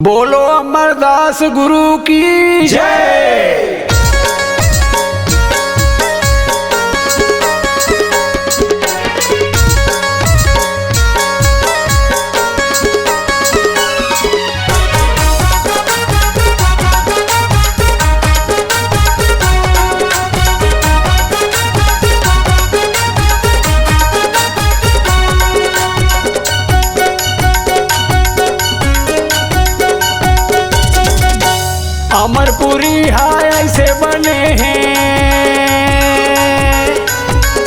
बोलो अमरदास गुरु की जय। अमरपुरी हाय ऐसे बने हैं,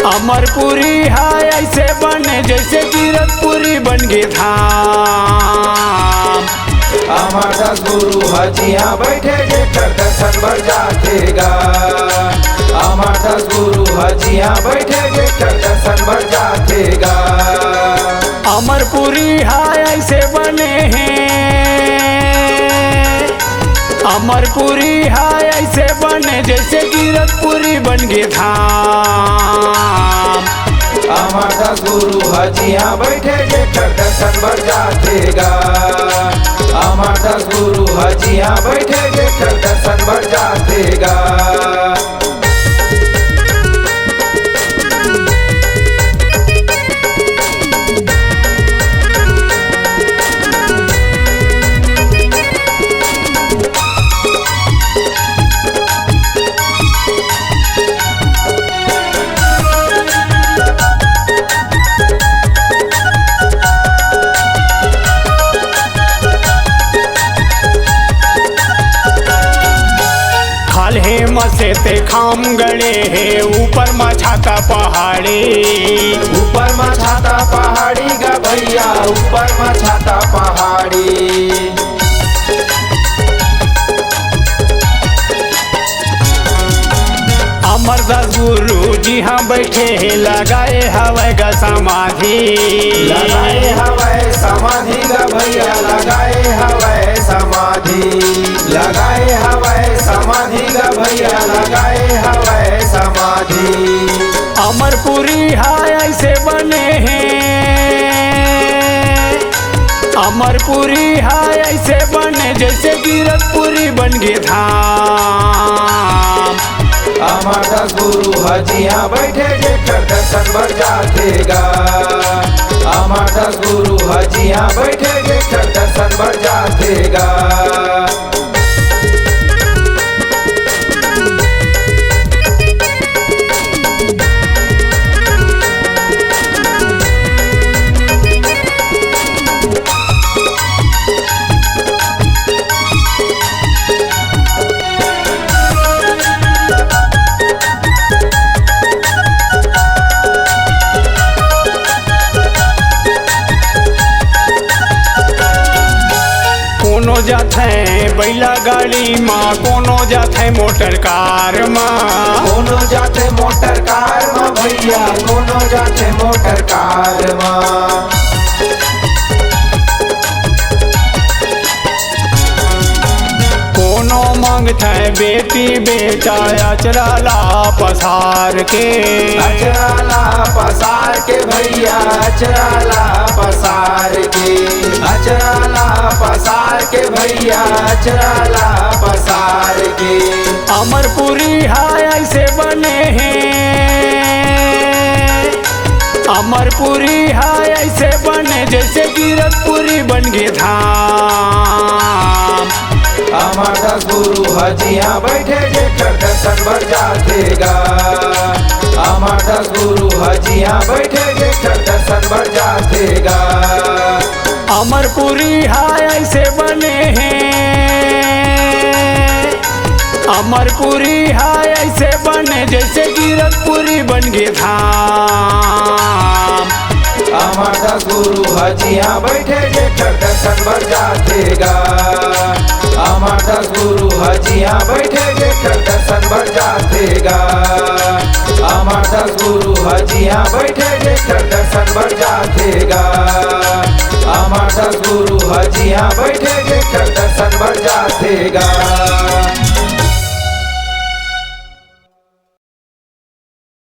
अमरपुरी हाय ऐसे बने जैसे कीरतपुरी बन गए धाम। अमरदास गुरु हजिया बैठे जे कर दर्शन भर जातेगा। अमरदास गुरु हजिया बैठे जे कर दर्शन भर जातेगा। अमरपुरी हाय ऐसे बने हैं, अमरपुरी हाय ऐसे बने जैसे कीरतपुरी बन गए धाम। अमरदास गुरु हजिया बैठे जे कर दर्शन भर जातेगा। अमरदास गुरु हजिया बैठे जे कर दर्शन भर जातेगा। मसे ते खाम गड़े है ऊपर मछाता पहाड़ी, ऊपर मछाता पहाड़ी गा भैया, ऊपर मछाता पहाड़ी। अमरदास गुरु जी हाँ बैठे हैं लगाए हवा का समाधि, लगाए हवा समाधि गा भैया, लगाए हवा समाधि, लगाए हवा समाधि गा भैया, लगाए हवा समाधि। अमरपुरी हाय ऐसे बने हैं, अमरपुरी हाय ऐसे बने जैसे कीरतपुरी बन गए धाम। अमरदास गुरु हजिया बैठे जे कर दर्शन भर जातेगा। अमरदास गुरु हजिया बैठे जे कर दर्शन भर जातेगा। कोनो जाते बैला गाड़ी माँ, कोनो जाते मोटर कार माँ, कोनो जाते मोटर कार माँ भैया, कोनो जाते मोटर कार माँ। कोनो मांगते बेटी बेटा अचराला पसार के, अचराला पसार के भैया, अचराला पसार के, अचराला पसार के भैया, अचराला पसार के। अमरपुरी हाय ऐसे बने हैं, अमरपुरी हाय ऐसे बने जैसे कीरतपुरी बन गए धाम। अमरदास गुरु हजिया बैठे जे कर दर्शन भर जातेगा। अमरदास गुरु हजिया बैठे जे कर दर्शन भर जातेगा। अमरपुरी हाय ऐसे बने हैं, अमरपुरी हाय ऐसे बने जैसे कीरतपुरी बन गए धाम। अमरदास गुरु हजिया बैठे जे कर दर्शन भर जातेगा। अमरदास गुरु हजिया बैठे जे कर दर्शन भर जातेगा। अमरदास गुरु हजिया बैठे जे कर दर्शन भर जातेगा। अमरदास गुरु हजिया बैठे जे कर दर्शन भर जातेगा।